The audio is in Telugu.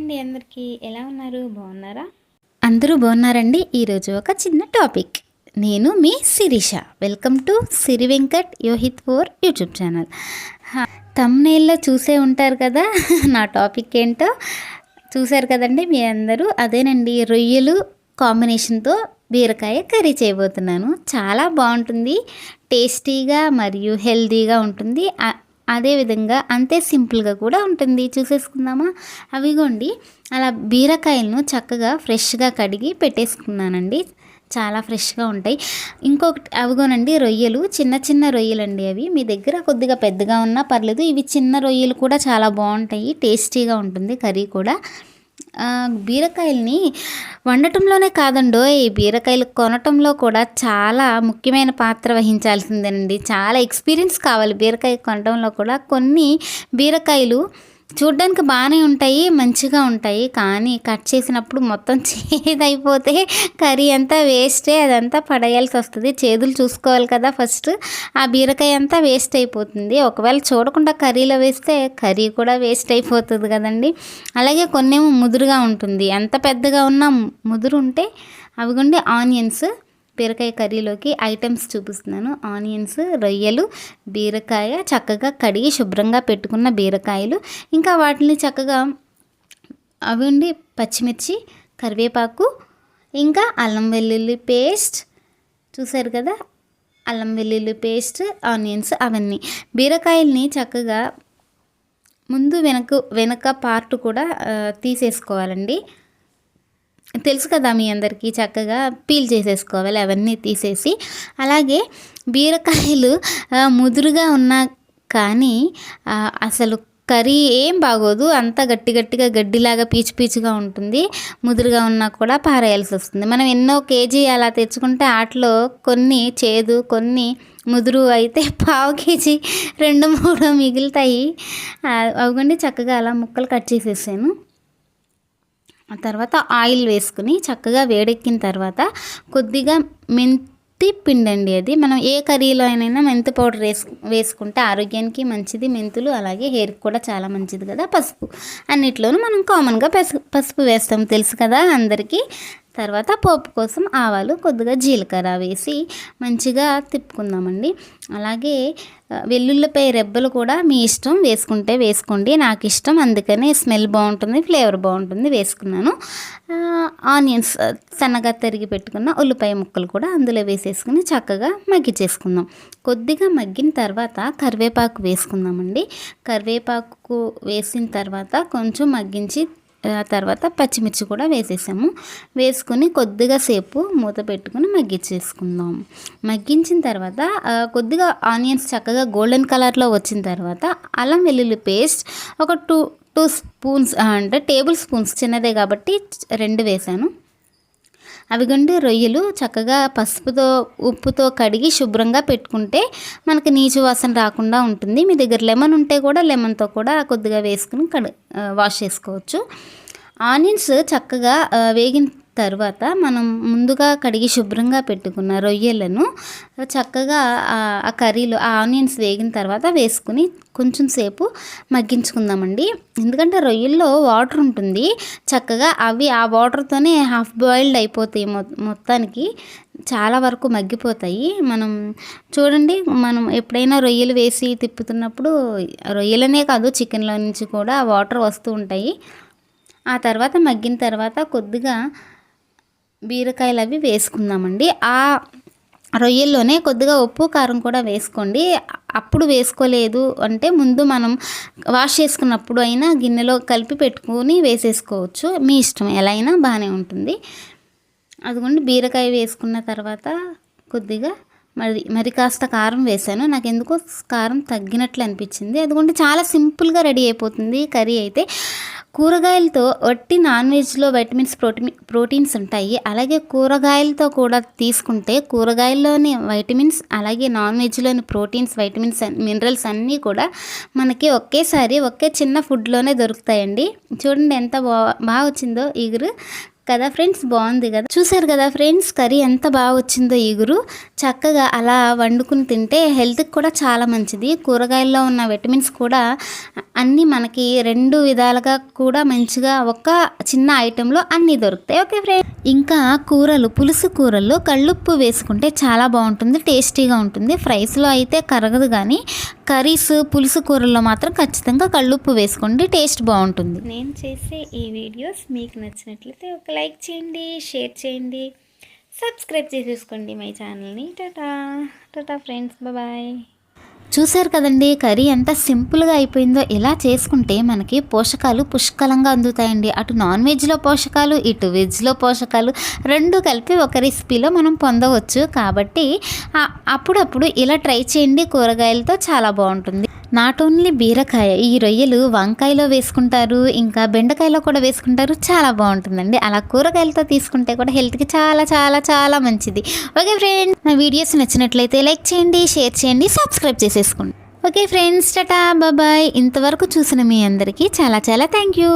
అండి అందరికీ ఎలా ఉన్నారు? బాగున్నారా? అందరూ బాగున్నారండి. ఈరోజు ఒక చిన్న టాపిక్. నేను మీ Sirisha. Welcome to Siri Venkat Yohith 4 YouTube channel. థంబ్నెయిల్లో చూసే ఉంటారు కదా నా టాపిక్ ఏంటో చూశారు కదండి మీ అందరూ. అదేనండి, రొయ్యలు కాంబినేషన్తో బీరకాయ కర్రీ చేయబోతున్నాను. చాలా బాగుంటుంది, టేస్టీగా మరియు హెల్తీగా ఉంటుంది. అదేవిధంగా అంతే సింపుల్గా కూడా ఉంటుంది. చూసేసుకుందామా? అవిగోండి, అలా బీరకాయలను చక్కగా ఫ్రెష్గా కడిగి పెట్టేసుకున్నానండి. చాలా ఫ్రెష్గా ఉంటాయి. ఇంకొకటి అవిగోనండి, రొయ్యలు చిన్న చిన్న రొయ్యలు అండి. అవి మీ దగ్గర కొద్దిగా పెద్దగా ఉన్నా పర్లేదు, ఇవి చిన్న రొయ్యలు కూడా చాలా బాగుంటాయి, టేస్టీగా ఉంటుంది కర్రీ కూడా. బీరకాయల్ని వండటంలోనే కాదండో, ఈ బీరకాయలు కొనటంలో కూడా చాలా ముఖ్యమైన పాత్ర వహించాల్సిందేనండి. చాలా ఎక్స్పీరియన్స్ కావాలి బీరకాయ కొనటంలో కూడా. కొన్ని బీరకాయలు చూడ్డానికి బాగానే ఉంటాయి, మంచిగా ఉంటాయి, కానీ కట్ చేసినప్పుడు మొత్తం చేదైపోతే కర్రీ అంతా వేస్టే, అదంతా పడేయాల్సి వస్తుంది. చేదులు చూసుకోవాలి కదా ఫస్ట్. ఆ బీరకాయ అంతా వేస్ట్ అయిపోతుంది. ఒకవేళ చూడకుండా కర్రీలో వేస్తే కర్రీ కూడా వేస్ట్ అయిపోతుంది కదండి. అలాగే కొన్నేమో ముదురుగా ఉంటుంది. ఎంత పెద్దగా ఉన్నా ముదురు ఉంటే అవిగోండి ఆనియన్స్. బీరకాయ కర్రీలోకి ఐటమ్స్ చూపిస్తున్నాను. ఆనియన్స్, రొయ్యలు, బీరకాయ, చక్కగా కడిగి శుభ్రంగా పెట్టుకున్న బీరకాయలు, ఇంకా వాటిని చక్కగా అవండి పచ్చిమిర్చి, కరివేపాకు, ఇంకా అల్లం వెల్లుల్లి పేస్ట్. చూసారు కదా, అల్లం వెల్లుల్లి పేస్ట్, ఆనియన్స్, అవన్నీ. బీరకాయల్ని చక్కగా ముందు వెనక పార్ట్ కూడా తీసేసుకోవాలండి. తెలుసు కదా మీ అందరికీ. చక్కగా పీల్ చేసేసుకోవాలి అవన్నీ తీసేసి. అలాగే బీరకాయలు ముదురుగా ఉన్నా కానీ అసలు కర్రీ ఏం బాగోదు. అంతా గట్టిగా గడ్డిలాగా పీచు పీచుగా ఉంటుంది. ముదురుగా ఉన్నా కూడా పారేయాల్సి వస్తుంది. మనం ఎన్నో కేజీ అలా తెచ్చుకుంటే వాటిలో కొన్ని చేదు, కొన్ని ముదురు అయితే పావు కేజీ 2-3 మిగులుతాయి. అవ్వండి, చక్కగా అలా ముక్కలు కట్ చేసేసాను. ఆ తర్వాత ఆయిల్ వేసుకుని చక్కగా వేడెక్కిన తర్వాత కొద్దిగా మెంతి పిండి అండి. అది మనం ఏ కర్రీలో అయినా మెంతి పౌడర్ వేసుకుంటే ఆరోగ్యానికి మంచిది. మెంతులు అలాగే హెయిర్కి కూడా చాలా మంచిది కదా. పసుపు, అన్నిట్లోనూ మనం కామన్గా పసుపు వేస్తాం, తెలుసు కదా అందరికీ. తర్వాత పోపు కోసం ఆవాలు, కొద్దిగా జీలకర్ర వేసి మంచిగా తిప్పుకుందామండి. అలాగే వెల్లుల్లిపాయ రెబ్బలు కూడా మీ ఇష్టం, వేసుకుంటే వేసుకోండి. నాకు ఇష్టం, అందుకని స్మెల్ బాగుంటుంది, ఫ్లేవర్ బాగుంటుంది, వేసుకున్నాను. ఆనియన్స్, సన్నగా తరిగి పెట్టుకున్న ఉల్లిపాయ ముక్కలు కూడా అందులో వేసేసుకుని చక్కగా మగ్గించేసుకుందాం. కొద్దిగా మగ్గిన తర్వాత కరివేపాకు వేసుకుందామండి. కరివేపాకు వేసిన తర్వాత కొంచెం మగ్గించి తర్వాత పచ్చిమిర్చి కూడా వేసేసాము. వేసుకుని కొద్దిగా సేపు మూత పెట్టుకుని మగ్గించేసుకుందాం. మగ్గించిన తర్వాత కొద్దిగా ఆనియన్స్ చక్కగా గోల్డెన్ కలర్లో వచ్చిన తర్వాత అల్లం వెల్లుల్లి పేస్ట్ ఒక 2 స్పూన్స్, అంటే టేబుల్ స్పూన్స్, చిన్నదే కాబట్టి 2 వేసాను. అవిగండి రొయ్యలు చక్కగా పసుపుతో, ఉప్పుతో కడిగి శుభ్రంగా పెట్టుకుంటే మనకి నీచు వాసన రాకుండా ఉంటుంది. మీ దగ్గర లెమన్ ఉంటే కూడా లెమన్తో కూడా కొద్దిగా వేసుకుని వాష్ చేసుకోవచ్చు. ఆనియన్స్ చక్కగా వేగిన తర్వాత మనం ముందుగా కడిగి శుభ్రంగా పెట్టుకున్న రొయ్యలను చక్కగా ఆ కర్రీలో ఆ ఆనియన్స్ వేగిన తర్వాత వేసుకుని కొంచెం సేపు మగ్గించుకుందామండి. ఎందుకంటే రొయ్యల్లో వాటర్ ఉంటుంది, చక్కగా అవి ఆ వాటర్తోనే హాఫ్ బాయిల్డ్ అయిపోతాయి, మొత్తానికి చాలా వరకు మగ్గిపోతాయి. మనం చూడండి, మనం ఎప్పుడైనా రొయ్యలు వేసి తిప్పుతున్నప్పుడు రొయ్యలనే కాదు చికెన్లో నుంచి కూడా వాటర్ వస్తూ ఉంటాయి. ఆ తర్వాత మగ్గిన తర్వాత కొద్దిగా బీరకాయలు అవి వేసుకుందామండి. ఆ రొయ్యల్లోనే కొద్దిగా ఉప్పు, కారం కూడా వేసుకోండి. అప్పుడు వేసుకోలేదు అంటే ముందు మనం వాష్ చేసుకున్నప్పుడు అయినా గిన్నెలో కలిపి పెట్టుకొని వేసేసుకోవచ్చు, మీ ఇష్టం, ఎలా అయినా బాగానే ఉంటుంది. అదిగోండి, బీరకాయ వేసుకున్న తర్వాత కొద్దిగా మరి కాస్త కారం వేసాను. నాకు ఎందుకో కారం తగ్గినట్లు అనిపించింది. అదిగోండి, చాలా సింపుల్గా రెడీ అయిపోతుంది కర్రీ అయితే. కూరగాయలతో వట్టి నాన్ వెజ్లో వైటమిన్స్, ప్రోటీన్స్ ఉంటాయి. అలాగే కూరగాయలతో కూడా తీసుకుంటే కూరగాయల్లోని వైటమిన్స్, అలాగే నాన్ వెజ్లోని ప్రోటీన్స్, వైటమిన్స్, మినరల్స్ అన్నీ కూడా మనకి ఒకేసారి ఒకే చిన్న ఫుడ్లోనే దొరుకుతాయండి. చూడండి ఎంత బాగా వచ్చిందో ఈగురు కదా ఫ్రెండ్స్, బాగుంది కదా. చూసారు కదా ఫ్రెండ్స్, కర్రీ ఎంత బాగా వచ్చిందో ఈగురు. చక్కగా అలా వండుకుని తింటే హెల్త్కి కూడా చాలా మంచిది. కూరగాయల్లో ఉన్న విటమిన్స్ కూడా అన్నీ మనకి 2 విధాలుగా కూడా మంచిగా ఒక చిన్న ఐటెంలో అన్నీ దొరుకుతాయి. ఓకే ఫ్రెండ్స్, ఇంకా కూరలు, పులుసు కూరల్లో కళ్ళుప్పు వేసుకుంటే చాలా బాగుంటుంది, టేస్టీగా ఉంటుంది. ఫ్రైస్లో అయితే కరగదు, కానీ కర్రీస్, పులుసు కూరల్లో మాత్రం ఖచ్చితంగా కళ్ళుప్పు వేసుకోండి, టేస్ట్ బాగుంటుంది. నేను చేసే ఈ వీడియోస్ మీకు నచ్చినట్లయితే ఒక లైక్ చేయండి, షేర్ చేయండి, సబ్స్క్రైబ్ చేసేసుకోండి మై ఛానల్ని. Tata friends, bye. చూశారు కదండి, కర్రీ ఎంత సింపుల్గా అయిపోయిందో. ఇలా చేసుకుంటే మనకి పోషకాలు పుష్కలంగా అందుతాయండి. అటు నాన్ వెజ్లో పోషకాలు, ఇటు వెజ్లో పోషకాలు 2 కలిపి ఒక రెసిపీలో మనం పొందవచ్చు. కాబట్టి అప్పుడప్పుడు ఇలా ట్రై చేయండి, కూరగాయలతో చాలా బాగుంటుంది. నాట్ ఓన్లీ బీరకాయ, ఈ రొయ్యలు వంకాయలో వేసుకుంటారు, ఇంకా బెండకాయలో కూడా వేసుకుంటారు, చాలా బాగుంటుందండి. అలా కూరగాయలతో తీసుకుంటే కూడా హెల్త్కి చాలా చాలా చాలా మంచిది. ఓకే ఫ్రెండ్స్, నా వీడియోస్ నచ్చినట్లయితే లైక్ చేయండి, షేర్ చేయండి, సబ్స్క్రైబ్ చేసేసుకోండి. Okay friends, tata bye. ఇంతవరకు చూసిన మీ అందరికీ చాలా చాలా థ్యాంక్ యూ.